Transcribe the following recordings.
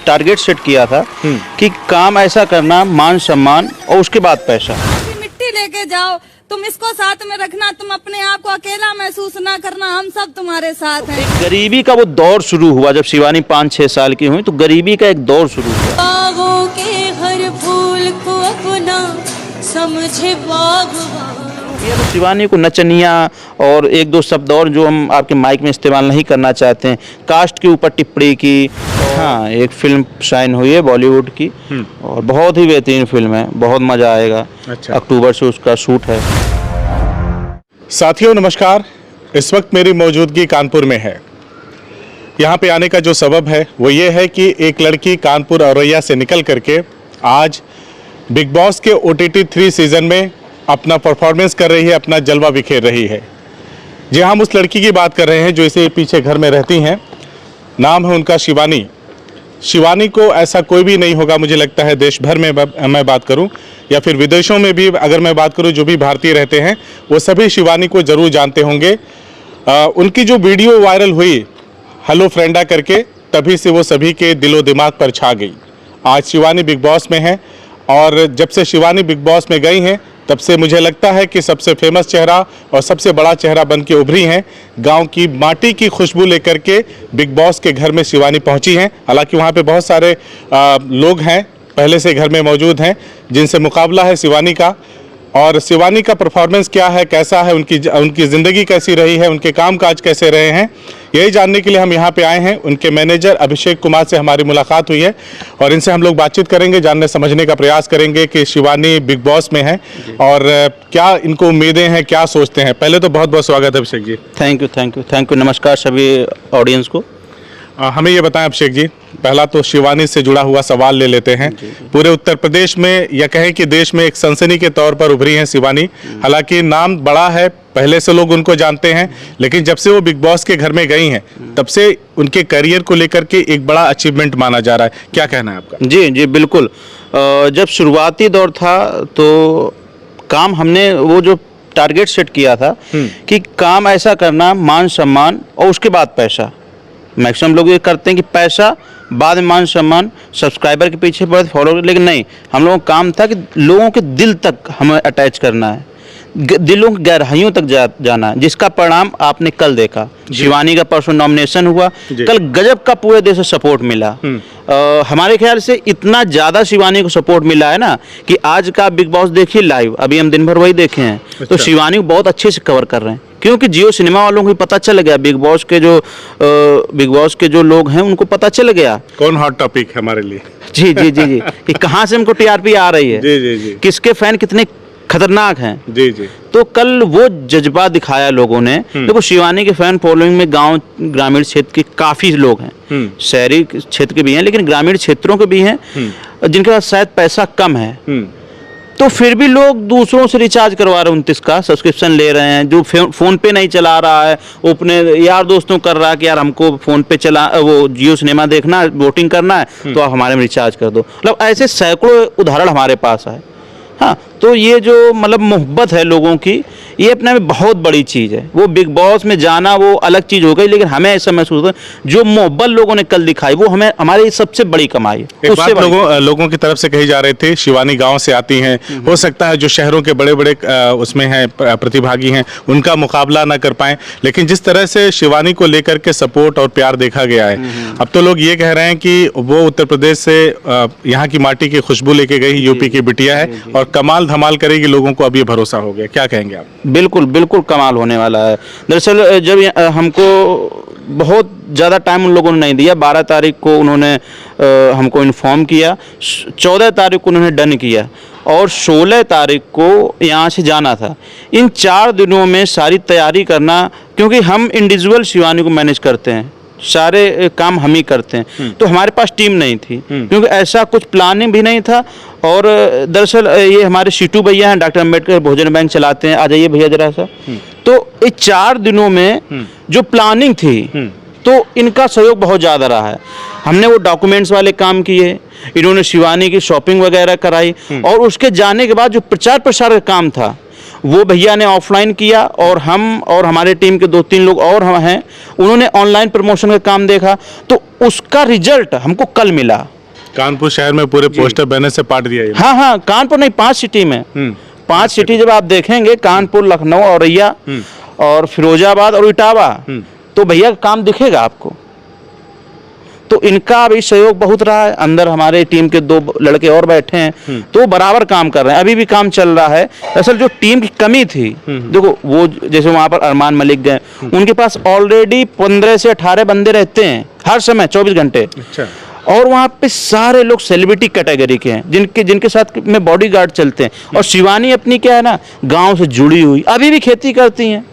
Target set किया था कि काम ऐसा करना, मान सम्मान और उसके बाद पैसा। मिट्टी लेके जाओ, तुम इसको साथ में रखना, तुम अपने आप को अकेला महसूस ना करना, हम सब तुम्हारे साथ हैं। गरीबी का वो दौर शुरू हुआ जब शिवानी 5-6 साल की हुई, तो गरीबी का एक दौर शुरू हुआ। बागों के हर फूल को अपना समझे बागवान। शिवानी को नचनिया और एक दो शब्द और जो हम आपके माइक में इस्तेमाल नहीं करना चाहते हैं, कास्ट के ऊपर टिप्पणी की। हाँ, एक फिल्म साइन हुई है बॉलीवुड की और बहुत ही बेहतरीन फिल्म है, बहुत मज़ा आएगा। अच्छा। अक्टूबर से उसका शूट है। साथियों नमस्कार, इस वक्त मेरी मौजूदगी कानपुर में है। यहाँ पे आने का जो सबब है वो ये है कि एक लड़की कानपुर औरैया से निकल करके आज बिग बॉस के OTT 3 सीज़न में अपना परफॉर्मेंस कर रही है, अपना जलवा बिखेर रही है। जी, हम उस लड़की की बात कर रहे हैं जो इसे पीछे घर में रहती हैं। नाम है उनका शिवानी। शिवानी को ऐसा कोई भी नहीं होगा, मुझे लगता है देश भर में मैं बात करूं या फिर विदेशों में भी अगर मैं बात करूं, जो भी भारतीय रहते हैं वो सभी शिवानी को ज़रूर जानते होंगे। उनकी जो वीडियो वायरल हुई हेलो फ्रेंडा करके, तभी से वो सभी के दिलो दिमाग पर छा गई। आज शिवानी बिग बॉस में है और जब से शिवानी बिग बॉस में गई हैं तब से मुझे लगता है कि सबसे फेमस चेहरा और सबसे बड़ा चेहरा बन के उभरी हैं। गांव की माटी की खुशबू लेकर के बिग बॉस के घर में शिवानी पहुंची हैं। हालांकि वहां पे बहुत सारे लोग हैं, पहले से घर में मौजूद हैं, जिनसे मुकाबला है शिवानी का। और शिवानी का परफॉर्मेंस क्या है, कैसा है, उनकी ज़िंदगी कैसी रही है, उनके कामकाज कैसे रहे हैं, यही जानने के लिए हम यहाँ पे आए हैं। उनके मैनेजर अभिषेक कुमार से हमारी मुलाकात हुई है और इनसे हम लोग बातचीत करेंगे, जानने समझने का प्रयास करेंगे कि शिवानी बिग बॉस में है और क्या इनको उम्मीदें हैं, क्या सोचते हैं। पहले तो बहुत बहुत स्वागत है अभिषेक जी। Thank you. नमस्कार सभी ऑडियंस को। हमें ये बताएं अभिषेक जी, पहला तो शिवानी से जुड़ा हुआ सवाल ले लेते हैं। पूरे उत्तर प्रदेश में या कहें कि देश में एक सनसनी के तौर पर उभरी हैं शिवानी। हालांकि नाम बड़ा है, पहले से लोग उनको जानते हैं, लेकिन जब से वो बिग बॉस के घर में गई हैं तब से उनके करियर को लेकर के एक बड़ा अचीवमेंट माना जा रहा है। क्या कहना है आपका? जी बिल्कुल। जब शुरुआती दौर था तो काम हमने वो जो टारगेट सेट किया था कि काम ऐसा करना, मान सम्मान और उसके बाद पैसा। मैक्सिमम लोग ये करते हैं कि पैसा बाद में मान सम्मान, सब्सक्राइबर के पीछे बढ़ते, फॉलोअर, लेकिन नहीं, हम लोगों का काम था कि लोगों के दिल तक हमें अटैच करना है, दिलों की गहराइयों तक जाना है, जिसका परिणाम आपने कल देखा। शिवानी का परसों नॉमिनेशन हुआ, कल गजब का पूरे देश से सपोर्ट मिला। हमारे ख्याल से इतना ज़्यादा शिवानी को सपोर्ट मिला है ना कि आज का बिग बॉस देखिए लाइव, अभी हम दिन भर वही देखे हैं। अच्छा। तो शिवानी को बहुत अच्छे से कवर कर रहे हैं, क्योंकि जियो सिनेमा वालों को भी पता चल गया, बिग बॉस के जो लोग हैं उनको पता चल गया कौन हॉट टॉपिक है हमारे लिए। जी कि कहाँ से हमको TRP आ रही है, जी। किसके फैन कितने खतरनाक हैं। जी। तो कल वो जज्बा दिखाया लोगों ने। देखो, शिवानी के फैन फॉलोइंग में गांव ग्रामीण क्षेत्र के काफ़ी लोग हैं, शहरी क्षेत्र के भी हैं, लेकिन ग्रामीण क्षेत्रों के भी हैं जिनके पास शायद पैसा कम है। तो फिर भी लोग दूसरों से रिचार्ज करवा रहे हैं, 29 का सब्सक्रिप्शन ले रहे हैं। जो फ़ोन पे नहीं चला रहा है वो अपने यार दोस्तों कर रहा है कि यार हमको फ़ोन पे वो जियो सिनेमा देखना है, वोटिंग करना है, तो आप हमारे में रिचार्ज कर दो। मतलब ऐसे सैकड़ों उदाहरण हमारे पास है। हाँ, तो ये जो मतलब मोहब्बत है लोगों की, ये अपने में बहुत बड़ी चीज़ है। वो बिग बॉस में जाना वो अलग चीज़ हो गई, लेकिन हमें ऐसा महसूस होता है जो मोहब्बत लोगों ने कल दिखाई वो हमें हमारी सबसे बड़ी कमाई है। एक बात लोगों की तरफ से कही जा रही थी, शिवानी गांव से आती हैं, हो सकता है जो शहरों के बड़े बड़े उसमें हैं प्रतिभागी हैं उनका मुकाबला ना कर पाएं, लेकिन जिस तरह से शिवानी को लेकर के सपोर्ट और प्यार देखा गया है, अब तो लोग ये कह रहे हैं कि वो उत्तर प्रदेश से यहाँ की माटी की खुशबू लेके गई, यूपी की बिटिया है और कमाल धमाल करेगी। लोगों को अब ये भरोसा हो गया। क्या कहेंगे आप? बिल्कुल कमाल होने वाला है। दरअसल जब हमको बहुत ज़्यादा टाइम उन लोगों ने नहीं दिया, 12 तारीख को उन्होंने हमको इन्फॉर्म किया, 14 तारीख को उन्होंने डन किया और 16 तारीख को यहाँ से जाना था। इन 4 दिनों में सारी तैयारी करना, क्योंकि हम इंडिविजुअल शिवानी को मैनेज करते हैं, सारे काम हम ही करते हैं, तो हमारे पास टीम नहीं थी, क्योंकि ऐसा कुछ प्लानिंग भी नहीं था। और दरअसल ये हमारे सीटू भैया हैं, डॉक्टर अम्बेडकर भोजन बैंक चलाते हैं, आ जाइए भैया जरा सा। तो इस 4 दिनों में जो प्लानिंग थी तो इनका सहयोग बहुत ज़्यादा रहा है। हमने वो डॉक्यूमेंट्स वाले काम किए, इन्होंने शिवानी की शॉपिंग वगैरह कराई, और उसके जाने के बाद जो प्रचार प्रसार का काम था वो भैया ने ऑफलाइन किया, और हम और हमारे टीम के 2-3 लोग और हम हैं, उन्होंने ऑनलाइन प्रमोशन का काम देखा। तो उसका रिजल्ट हमको कल मिला। कानपुर शहर में पूरे पोस्टर बैनर से पाट दिया ये। हाँ हाँ, कानपुर नहीं, 5 सिटी में, 5 सिटी जब आप देखेंगे, कानपुर, लखनऊ, औरैया और फिरोजाबाद और इटावा, तो भैया काम दिखेगा आपको। तो इनका भी सहयोग बहुत रहा है। अंदर हमारे टीम के 2 लड़के और बैठे हैं, तो वो बराबर काम कर रहे हैं, अभी भी काम चल रहा है। असल जो टीम की कमी थी, देखो वो जैसे वहाँ पर अरमान मलिक गए, उनके पास ऑलरेडी 15 से 18 बंदे रहते हैं हर समय 24 घंटे। अच्छा। और वहाँ पे सारे लोग सेलिब्रिटी कैटेगरी के हैं, जिनके साथ में बॉडीगार्ड चलते हैं। और शिवानी अपनी क्या है ना, गाँव से जुड़ी हुई, अभी भी खेती करती हैं,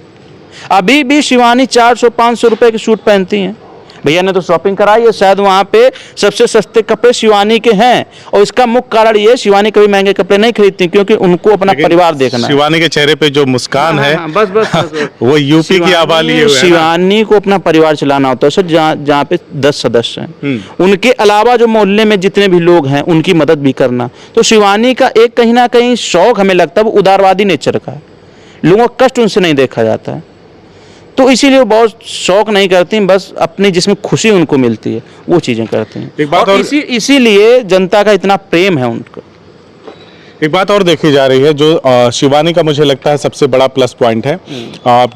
अभी भी शिवानी 400-500 रुपए के सूट पहनती हैं। भैया ने तो शॉपिंग कराई है, शायद वहाँ पे सबसे सस्ते कपड़े शिवानी के हैं। और इसका मुख्य कारण ये, शिवानी कभी महंगे कपड़े नहीं खरीदती, क्योंकि उनको अपना परिवार देखना है। शिवानी के चेहरे पे जो मुस्कान है, बस वो यूपी की आभा लिए हुए है। शिवानी को अपना परिवार चलाना होता है सर। जहाँ पे 10 सदस्य हैं, उनके अलावा जो मोहल्ले में जितने भी लोग हैं, उनकी मदद भी करना। तो शिवानी का एक कहीं ना कहीं शौक हमें लगता है वो उदारवादी नेचर का है, लोगों का कष्ट उनसे नहीं देखा जाता है। तो इसीलिए वो बहुत शौक नहीं करती, बस अपनी जिसमें खुशी उनको मिलती है वो चीज़ें करती हैं। एक बात और और इसीलिए जनता का इतना प्रेम है उनको। एक बात और देखी जा रही है, जो शिवानी का मुझे लगता है सबसे बड़ा प्लस पॉइंट है,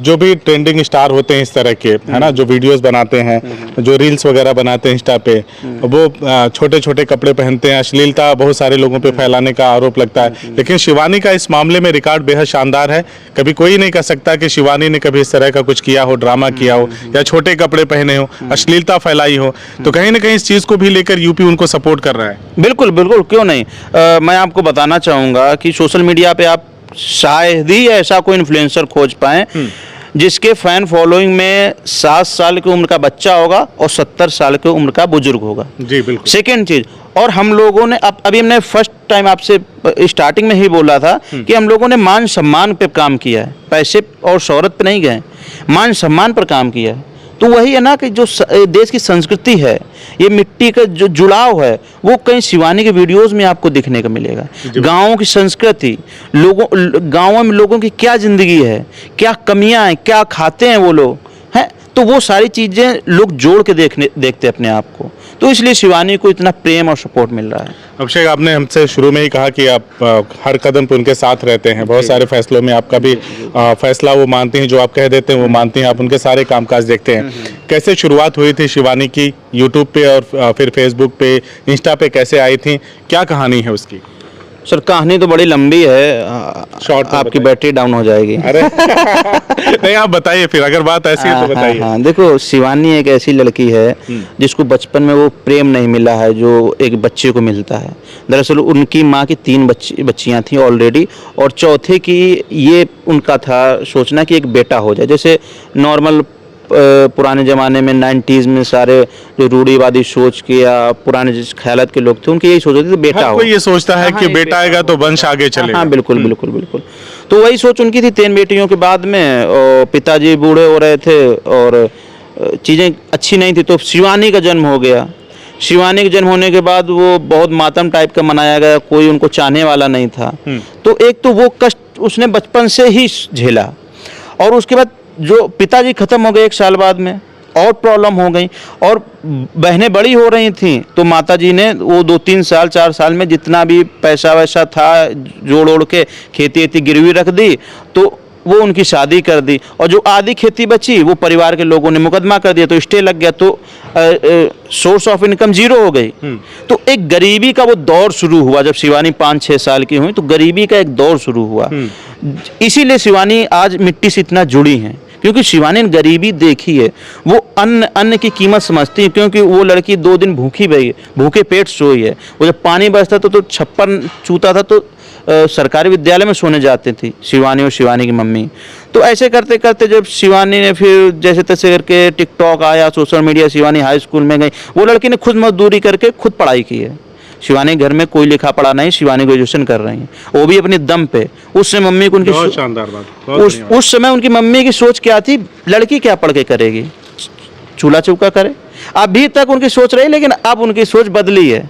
जो भी ट्रेंडिंग स्टार होते हैं इस तरह के, है ना, जो वीडियोस बनाते हैं, जो रील्स वगैरह बनाते हैं इंस्टा पे, वो छोटे छोटे कपड़े पहनते हैं, अश्लीलता बहुत सारे लोगों पे फैलाने का आरोप लगता है। लेकिन शिवानी का इस मामले में रिकॉर्ड बेहद शानदार है। कभी कोई नहीं कह सकता कि शिवानी ने कभी इस तरह का कुछ किया हो, ड्रामा किया हो, या छोटे कपड़े पहने हो, अश्लीलता फैलाई हो। तो कहीं ना कहीं इस चीज़ को भी लेकर यूपी उनको सपोर्ट कर रहा है। बिल्कुल बिल्कुल, क्यों नहीं। मैं आपको बताना चाहूँगा कि सोशल मीडिया पे आप शायद ही ऐसा कोई इन्फ्लुएंसर खोज पाएं जिसके फैन फॉलोइंग में 7 साल की उम्र का बच्चा होगा और 70 साल की उम्र का बुजुर्ग होगा। जी बिल्कुल। सेकेंड चीज, और हम लोगों ने अभी हमने फर्स्ट टाइम आपसे स्टार्टिंग में ही बोला था कि हम लोगों ने मान सम्मान पे काम किया है, पैसे और शोहरत पे नहीं गए, मान सम्मान पर काम किया है। तो वही है ना कि जो देश की संस्कृति है, ये मिट्टी का जो जुड़ाव है, वो कहीं शिवानी के वीडियोस में आपको दिखने को मिलेगा। गाँवों की संस्कृति, गाँवों में लोगों की क्या ज़िंदगी है, क्या कमियां हैं, क्या खाते हैं वो लोग हैं, तो वो सारी चीज़ें लोग जोड़ के देखते अपने आप को। तो इसलिए शिवानी को इतना प्रेम और सपोर्ट मिल रहा है। अभिषेक, आपने हमसे शुरू में ही कहा कि आप हर कदम पे उनके साथ रहते हैं, बहुत सारे फैसलों में आपका भी फैसला वो मानती हैं, जो आप कह देते हैं वो मानती हैं, आप उनके सारे कामकाज देखते हैं। कैसे शुरुआत हुई थी शिवानी की यूट्यूब पे, और फिर फेसबुक पे, इंस्टा पे कैसे आई थी, क्या कहानी है उसकी? सर कहानी तो बड़ी लंबी है, शॉर्ट आपकी बैटरी डाउन हो जाएगी। अरे नहीं, आप बताइए फिर, अगर बात ऐसी है तो बताइए। हाँ, देखो शिवानी एक ऐसी लड़की है जिसको बचपन में वो प्रेम नहीं मिला है जो एक बच्चे को मिलता है। दरअसल उनकी माँ की 3 बच्चियाँ थी ऑलरेडी, और चौथे की ये उनका था सोचना कि एक बेटा हो जाए। जैसे नॉर्मल पुराने ज़माने में 90s में सारे जो रूढ़िवादी सोच के या पुराने जिस ख्यालात के लोग थे, उनकी यही सोच होती थी बेटा हो। कोई ये सोचता है कि बेटा आएगा तो वंश आगे चलेगा। हाँ बिल्कुल बिल्कुल बिल्कुल। तो वही सोच उनकी थी। 3 बेटियों के बाद में और पिताजी बूढ़े हो रहे थे और चीज़ें अच्छी नहीं थी, तो शिवानी का जन्म हो गया। शिवानी के जन्म होने के बाद वो बहुत मातम टाइप का मनाया गया, कोई उनको चाहने वाला नहीं था। तो एक तो वो कष्ट उसने बचपन से ही झेला, और उसके बाद जो पिताजी खत्म हो गए 1 साल बाद में, और प्रॉब्लम हो गई, और बहनें बड़ी हो रही थी, तो माताजी ने वो 2-3 साल 4 साल में जितना भी पैसा वैसा था जोड़ ओड़ के खेती वेती गिरवी रख दी, तो वो उनकी शादी कर दी, और जो आधी खेती बची वो परिवार के लोगों ने मुकदमा कर दिया, तो स्टे लग गया, तो सोर्स ऑफ इनकम 0 हो गई। तो एक गरीबी का वो दौर शुरू हुआ। जब शिवानी 5-6 साल की हुई तो गरीबी का एक दौर शुरू हुआ। इसीलिए शिवानी आज मिट्टी से इतना जुड़ी हैं, क्योंकि शिवानी ने गरीबी देखी है। वो अन्न की कीमत समझती है, क्योंकि वो लड़की 2 दिन भूखे पेट सोई है। वो जब पानी बरसता तो छप्पर चूता था, तो सरकारी विद्यालय में सोने जाती थी शिवानी और शिवानी की मम्मी। तो ऐसे करते करते जब शिवानी ने फिर जैसे तैसे करके टिकटॉक आया, social media, Shivani high school में गई। वो लड़की ने खुद मजदूरी करके खुद पढ़ाई की है। शिवानी घर में कोई लिखा पढ़ा नहीं, शिवानी ग्रेजुएशन कर रही हैं, वो भी अपने दम पे। उस समय मम्मी को उनकी बहुत शानदार बात, उस समय उनकी मम्मी की सोच क्या थी, लड़की क्या पढ़ के करेगी, चूल्हा चौका करे। अभी तक उनकी सोच रही, लेकिन अब उनकी सोच बदली है।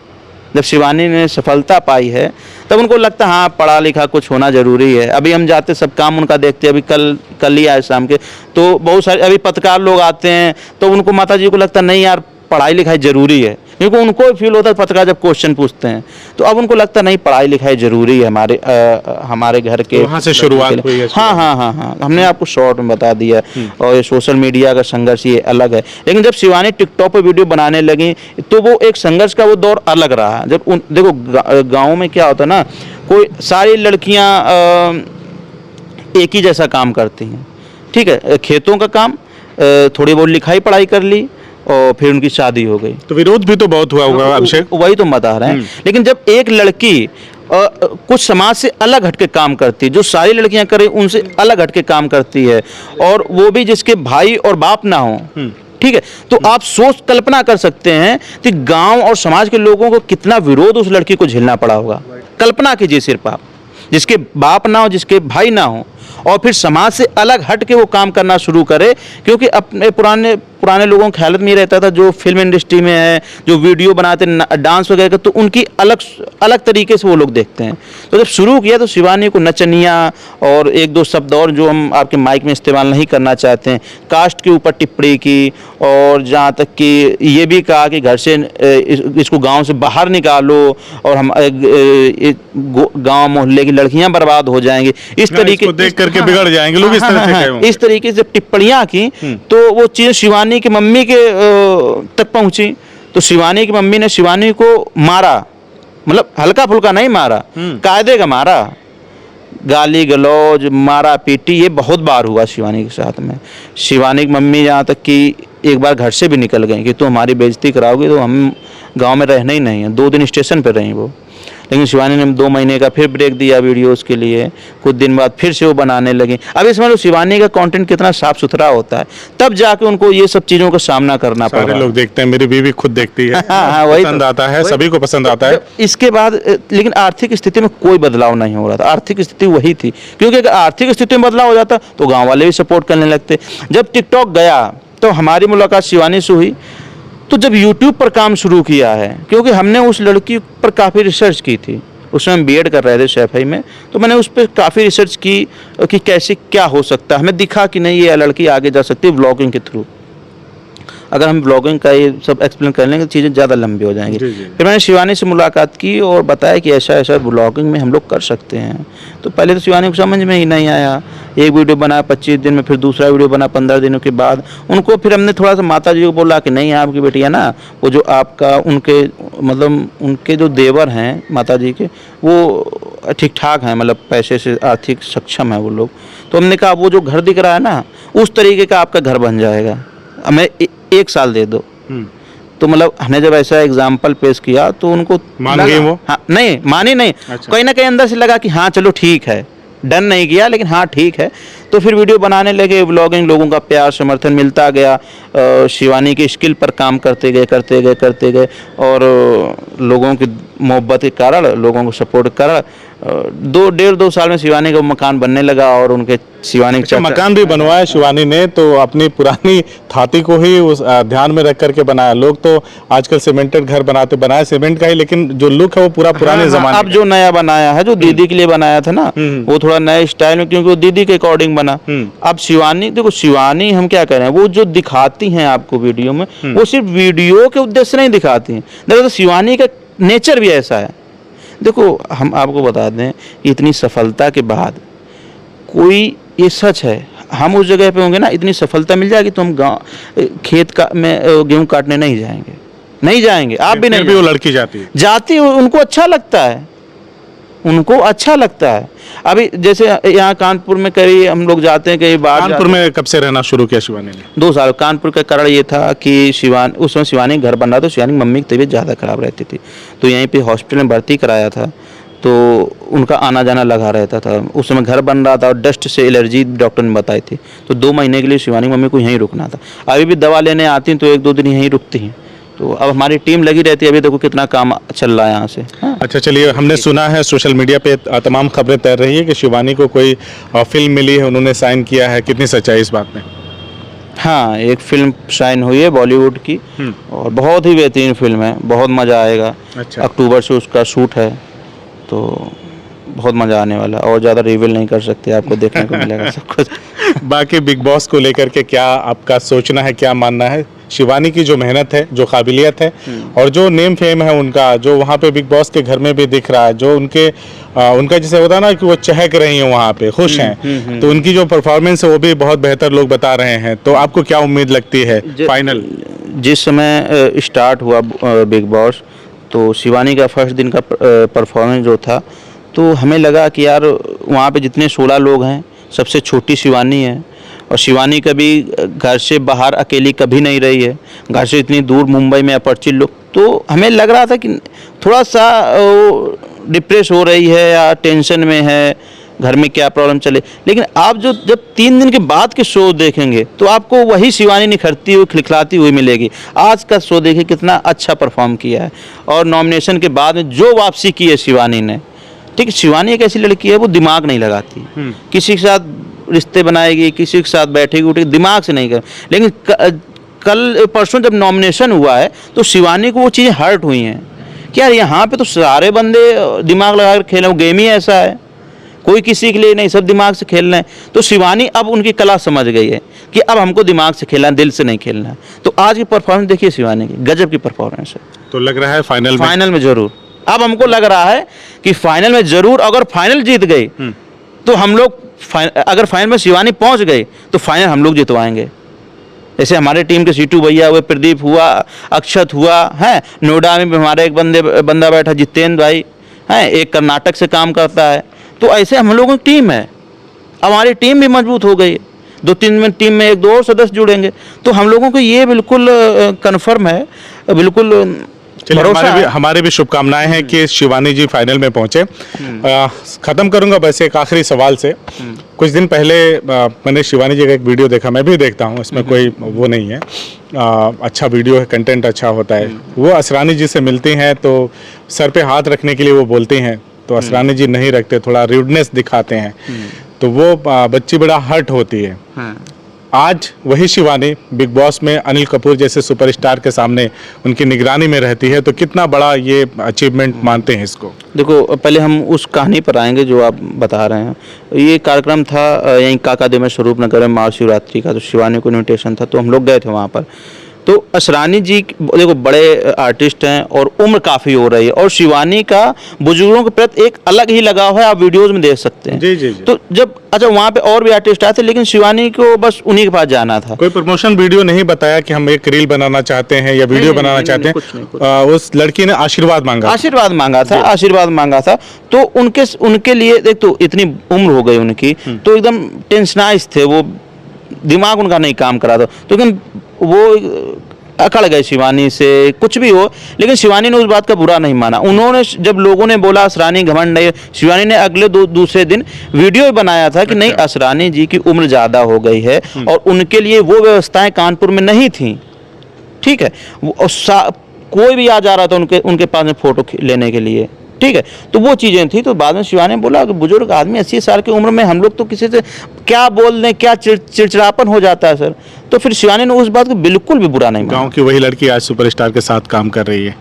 जब शिवानी ने सफलता पाई है तब उनको लगता है हाँ पढ़ा लिखा कुछ होना ज़रूरी है। अभी हम जाते सब काम उनका देखते, अभी कल ही आए शाम के, तो बहुत सारे अभी पत्रकार लोग आते हैं, तो उनको माता जी को लगता नहीं यार पढ़ाई लिखाई ज़रूरी है, क्योंकि उनको भी फील होता है पत्रकार जब क्वेश्चन पूछते हैं, तो अब उनको लगता नहीं पढ़ाई लिखाई ज़रूरी है हमारे घर के। वहाँ से शुरुआत हुई है। हाँ, हमने आपको शॉर्ट में बता दिया। और ये सोशल मीडिया का संघर्ष ये अलग है, लेकिन जब शिवानी टिकटॉक पे वीडियो बनाने लगी तो वो एक संघर्ष का वो दौर अलग रहा। जब देखो गाँव में क्या होता है ना, कोई सारी लड़कियाँ एक ही जैसा काम करती हैं, ठीक है, खेतों का काम, थोड़ी बहुत लिखाई पढ़ाई कर ली और फिर उनकी शादी हो गई। तो विरोध भी तो बहुत हुआ होगा अभिषेक। वही तो बता रहे हैं। लेकिन जब एक लड़की कुछ समाज से अलग हटके काम करती है, जो सारी लड़कियां करें उनसे अलग हटके काम करती है, और वो भी जिसके भाई और बाप ना हो, ठीक है, तो आप सोच कल्पना कर सकते हैं कि गांव और समाज के लोगों को कितना विरोध उस लड़की को झेलना पड़ा होगा। कल्पना कीजिए सिर्फ आप, जिसके बाप ना हो, जिसके भाई ना हो, और फिर समाज से अलग हट के वो काम करना शुरू करे। क्योंकि अपने पुराने लोगों की हालत में ये रहता था, जो फिल्म इंडस्ट्री में है, जो वीडियो बनाते डांस वगैरह का, तो उनकी अलग तरीके से वो लोग देखते हैं। तो जब शुरू किया तो शिवानी को नचनिया और एक दो शब्द और जो हम आपके माइक में इस्तेमाल नहीं करना चाहते हैं, कास्ट के ऊपर टिप्पणी की, और जहाँ तक कि ये भी कहा कि घर से इसको गाँव से बाहर निकालो और हम गाँव मोहल्ले की लड़कियाँ बर्बाद हो जाएंगी, इस तरीके देख करके बिगड़ जाएंगे लोग, इस तरह से कहे होंगे। इस तरीके से टिप्पणियां की तो वो चीज़ शिवानी की मम्मी के तक पहुंची। तो शिवानी की मम्मी ने शिवानी को मारा, मतलब हल्का फुल्का नहीं मारा, कायदे का मारा, गाली गलौज, मारा पीटी, ये बहुत बार हुआ शिवानी के साथ में। शिवानी की मम्मी यहाँ तक कि एक बार घर से भी निकल गई कि तो हमारी बेइज्जती कराओगी तो हम गांव में रहना ही नहीं है। 2 दिन स्टेशन पर रही वो। लेकिन शिवानी ने 2 महीने का फिर ब्रेक दिया वीडियोस के लिए, कुछ दिन बाद फिर से वो बनाने लगी। अब इसमें शिवानी का कंटेंट कितना साफ सुथरा होता है, तब जाके उनको ये सब चीज़ों का सामना करना पड़ा। सारे लोग देखते हैं, मेरी बीवी खुद देखती है। हाँ, वही पसंद आता है, सभी को पसंद आता है। इसके बाद लेकिन आर्थिक स्थिति में कोई बदलाव नहीं हो रहा था। आर्थिक स्थिति वही थी, क्योंकि अगर आर्थिक स्थिति में बदलाव हो जाता तो गाँव वाले भी सपोर्ट करने लगते। जब टिकटॉक गया तो हमारी मुलाकात शिवानी से हुई। तो जब यूट्यूब पर काम शुरू किया है, क्योंकि हमने उस लड़की पर काफ़ी रिसर्च की थी, उसमें हम बीएड कर रहे थे सैफई में, तो मैंने उस पर काफ़ी रिसर्च की कि कैसे क्या हो सकता है। हमें दिखा कि नहीं ये लड़की आगे जा सकती है व्लॉगिंग के थ्रू। अगर हम ब्लॉगिंग का ये सब एक्सप्लेन कर लेंगे तो चीज़ें ज़्यादा लंबी हो जाएंगी। फिर मैंने शिवानी से मुलाकात की और बताया कि ऐसा ऐसा ब्लॉगिंग में हम लोग कर सकते हैं। तो पहले तो शिवानी को समझ में ही नहीं आया। एक वीडियो बना 25 दिन में, फिर दूसरा वीडियो बना 15 दिनों के बाद। उनको फिर हमने थोड़ा सा माता जी को बोला कि नहीं, आपकी बेटी है ना, वो जो आपका उनके जो देवर हैं माता जी के, वो ठीक ठाक हैं, मतलब पैसे से आर्थिक सक्षम है वो लोग। तो हमने कहा वो जो घर दिख रहा है ना, उस तरीके का आपका घर बन जाएगा, हमें 1 साल दे दो। तो मतलब हमने जब ऐसा एग्जाम्पल पेश किया तो उनको मान गई वो? हाँ, नहीं मानी नहीं। अच्छा। कहीं ना कहीं अंदर से लगा कि हाँ चलो ठीक है, डन नहीं किया लेकिन हाँ ठीक है। तो फिर वीडियो बनाने लगे, व्लॉगिंग, लोगों का प्यार समर्थन मिलता गया। शिवानी की स्किल पर काम करते गए और लोगों की मोहब्बत के कारण, लोगों को सपोर्ट के कारण 1.5-2 साल में शिवानी का मकान बनने लगा। और उनके शिवानी अच्छा, मकान भी बनवाया शिवानी ने, तो अपनी पुरानी थाती को ही उस ध्यान में रख करके बनाया। लोग तो आजकल सीमेंटेड घर बनाया सीमेंट का ही, लेकिन जो लुक है वो पूरा पुराने जमाने। अब जो नया बनाया है, जो दीदी के लिए बनाया था ना, वो थोड़ा नए स्टाइल में, क्योंकि वो दीदी के अकॉर्डिंग बना। अब शिवानी, देखो शिवानी हम क्या कह रहे हैं, वो जो दिखाती हैं आपको वीडियो में, वो सिर्फ वीडियो के उद्देश्य से नहीं दिखाती हैं। देखो तो शिवानी का नेचर भी ऐसा है। देखो हम आपको बता दें, इतनी सफलता के बाद कोई, ये सच है, हम उस जगह पे होंगे ना, इतनी सफलता मिल जाएगी तो हम खेत का में गेहूं काटने नहीं जाएंगे। आप भी नहीं, भी वो लड़की जाती उनको अच्छा लगता है। अभी जैसे यहाँ कानपुर में कई हम लोग जाते हैं, कई बार कानपुर में कब से रहना शुरू किया शिवानी ने? 2 साल। कानपुर का कारण ये था कि उस समय शिवानी घर बन रहा था, शिवानी की मम्मी की तबीयत ज़्यादा खराब रहती थी, तो यहीं पे हॉस्पिटल में भर्ती कराया था। तो उनका आना जाना लगा रहता था। उस समय घर बन रहा था और डस्ट से एलर्जी डॉक्टर ने बताई थी। तो 2 महीने के लिए शिवानी की मम्मी को यहीं रुकना था। अभी भी दवा लेने आती तो 1-2 दिन यहीं रुकती हैं। तो अब हमारी टीम लगी रहती है। अभी देखो कितना काम चल रहा है यहाँ से। अच्छा, चलिए, हमने सुना है सोशल मीडिया पे तमाम खबरें तैर रही है कि शिवानी को कोई फिल्म मिली है, उन्होंने साइन किया है, कितनी सच्चाई इस बात में? हाँ, एक फिल्म साइन हुई है बॉलीवुड की, और बहुत ही बेहतरीन फिल्म है, बहुत मज़ा आएगा। अच्छा। अक्टूबर से उसका शूट है, तो बहुत मज़ा आने वाला। और ज़्यादा रिवील नहीं कर सकते, आपको देखने को मिलेगा सब कुछ। बाकी बिग बॉस को लेकर के क्या आपका सोचना है, क्या मानना है? शिवानी की जो मेहनत है, जो काबिलियत है और जो नेम फेम है उनका, जो वहाँ पे बिग बॉस के घर में भी दिख रहा है, जो उनका जैसे होता है ना कि वो चहक रही हैं वहाँ पे, खुश हैं, तो उनकी जो परफॉर्मेंस है वो भी बहुत बेहतर लोग बता रहे हैं। तो आपको क्या उम्मीद लगती है फाइनल? जिस समय स्टार्ट हुआ बिग बॉस, तो शिवानी का फर्स्ट दिन का परफॉर्मेंस जो था, तो हमें लगा कि यार वहाँ पे जितने 16 लोग हैं सबसे छोटी शिवानी है, और शिवानी कभी घर से बाहर अकेली कभी नहीं रही है, घर से इतनी दूर मुंबई में अपरिचित लोग, तो हमें लग रहा था कि थोड़ा सा डिप्रेस हो रही है या टेंशन में है, घर में क्या प्रॉब्लम चले। लेकिन आप जब 3 दिन के बाद के शो देखेंगे तो आपको वही शिवानी निखरती हुई खिलखिलाती हुई मिलेगी। आज का शो देखिए कितना अच्छा परफॉर्म किया है, और नॉमिनेशन के बाद में जो वापसी की है शिवानी ने, ठीक है, शिवानी एक ऐसी लड़की है वो दिमाग नहीं लगाती, किसी के साथ रिश्ते बनाएगी, किसी के साथ बैठेगी उठेगी, दिमाग से नहीं कर। लेकिन कल परसों जब नॉमिनेशन हुआ है तो शिवानी को वो चीज़ें हर्ट हुई हैं कि यार यहाँ पे तो सारे बंदे दिमाग लगा कर खेल रहे, गेम ही ऐसा है, कोई किसी के लिए नहीं, सब दिमाग से खेल रहे हैं। तो शिवानी अब उनकी कला समझ गई है कि अब हमको दिमाग से खेलना है, दिल से नहीं खेलना है। तो आज की परफॉर्मेंस देखिए शिवानी की, गजब की परफॉर्मेंस है। तो लग रहा है फाइनल में जरूर, अब हमको लग रहा है कि फाइनल में जरूर, अगर फाइनल जीत गई तो हम लोग अगर फाइनल में शिवानी पहुंच गई तो फाइनल हम लोग जितवाएंगे। जैसे हमारे टीम के सीटू भैया हुए, प्रदीप हुआ, अक्षत हुआ है, नोएडा में भी हमारे एक बंदा बैठा जितेंद्र भाई है, एक कर्नाटक से काम करता है। तो ऐसे हम लोगों की टीम है, अब हमारी टीम भी मजबूत हो गई है, 2-3 टीम में 1-2 और सदस्य जुड़ेंगे, तो हम लोगों को ये बिल्कुल कन्फर्म है, बिल्कुल हमारे भी शुभकामनाएं हैं कि शिवानी जी फाइनल में पहुंचे। खत्म करूंगा बस एक आखिरी सवाल से। कुछ दिन पहले मैंने शिवानी जी का एक वीडियो देखा, मैं भी देखता हूं, इसमें कोई वो नहीं है, अच्छा वीडियो है, कंटेंट अच्छा होता है। वो असरानी जी से मिलती हैं तो सर पे हाथ रखने के लिए वो बोलती हैं, तो असरानी जी नहीं रखते, थोड़ा रूडनेस दिखाते हैं, तो वो बच्ची बड़ा हर्ट होती है। आज वही शिवानी बिग बॉस में अनिल कपूर जैसे सुपरस्टार के सामने उनकी निगरानी में रहती है, तो कितना बड़ा ये अचीवमेंट मानते हैं इसको? देखो, पहले हम उस कहानी पर आएंगे जो आप बता रहे हैं। ये कार्यक्रम था यहीं काकादेव में, स्वरूप नगर में, महाशिवरात्रि का, तो शिवानी को इन्विटेशन था, तो हम लोग गए थे वहाँ पर। तो असरानी जी देखो बड़े आर्टिस्ट हैं और उम्र काफ़ी हो रही है, और शिवानी का बुजुर्गों के प्रति एक अलग ही लगाव है, आप वीडियोस में देख सकते हैं। जी। तो जब वहाँ पे और भी आर्टिस्ट आए थे, लेकिन शिवानी को बस उन्हीं के पास जाना था। कोई प्रमोशन वीडियो नहीं बताया कि हम एक रील बनाना चाहते हैं या वीडियो बनाना चाहते हैं। उस लड़की ने आशीर्वाद मांगा था। तो उनके लिए देख, तो इतनी उम्र हो गई उनकी, तो एकदम टेंशनाइज थे, वो दिमाग उनका नहीं काम करा था, तो लेकिन वो अकड़ गए शिवानी से, कुछ भी हो, लेकिन शिवानी ने उस बात का बुरा नहीं माना। उन्होंने जब लोगों ने बोला असरानी घमंड नहीं, शिवानी ने अगले दूसरे दिन वीडियो बनाया था कि नहीं, असरानी जी की उम्र ज़्यादा हो गई है और उनके लिए वो व्यवस्थाएं कानपुर में नहीं थी, ठीक है, कोई भी आ जा रहा था उनके पास में फ़ोटो लेने के लिए, ठीक है, तो वो चीज़ें थी। तो बाद में शिवानी ने बोला कि बुजुर्ग आदमी 80 साल की उम्र में हम लोग तो किसी से क्या बोल दें, क्या चिड़चिड़ापन हो जाता है सर। तो फिर शिवानी ने उस बात को बिल्कुल भी बुरा नहीं माना। गांव की वही लड़की आज सुपरस्टार के साथ काम कर रही है,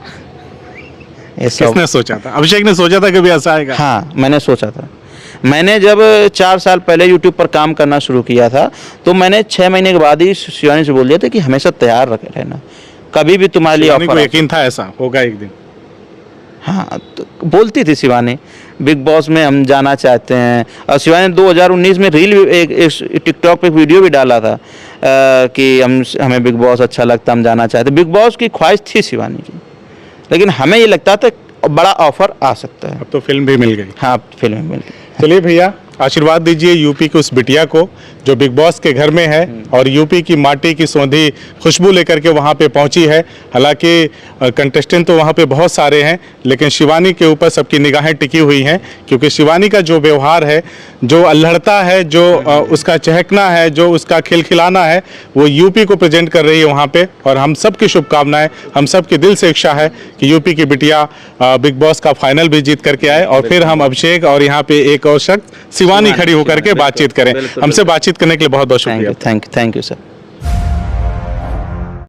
किसने सोचा था? अभिषेक ने सोचा था कभी ऐसा आएगा? हाँ, मैंने सोचा था। मैंने जब 4 साल पहले यूट्यूब पर काम करना शुरू किया था, तो मैंने 6 महीने के बाद ही शिवानी से बोल दिया था कि हमेशा तैयार रखे रहना, कभी भी तुम्हारे लिए ऑफर। यकीन था ऐसा होगा एक दिन? हाँ, तो बोलती थी शिवानी बिग बॉस में हम जाना चाहते हैं। और शिवानी ने 2019 में रील एक टिकटॉक पे वीडियो भी डाला था कि हमें बिग बॉस अच्छा लगता, हम जाना चाहते। बिग बॉस की ख्वाहिश थी शिवानी की, लेकिन हमें ये लगता था बड़ा ऑफर आ सकता है। अब तो फिल्म भी मिल गई। हाँ, फिल्म मिल गई। चलिए भैया, आशीर्वाद दीजिए यूपी की उस बिटिया को जो बिग बॉस के घर में है और यूपी की माटी की सौंधी खुशबू लेकर के वहाँ पे पहुँची है। हालांकि कंटेस्टेंट तो वहाँ पे बहुत सारे हैं, लेकिन शिवानी के ऊपर सबकी निगाहें टिकी हुई हैं, क्योंकि शिवानी का जो व्यवहार है, जो अल्हड़ता है, जो उसका चहकना है, जो उसका खिलखिलाना है, वो यूपी को प्रेजेंट कर रही है वहाँ पे। और हम सब की शुभकामनाएं, हम सब की दिल से इच्छा है कि यूपी की बिटिया बिग बॉस का फाइनल भी जीत करके आए, और फिर हम अभिषेक और यहाँ पे एक और शख्स शिवानी खड़ी होकर के बातचीत करें। हमसे बातचीत करने के लिए बहुत बहुत शुक्रिया। Thank you sir.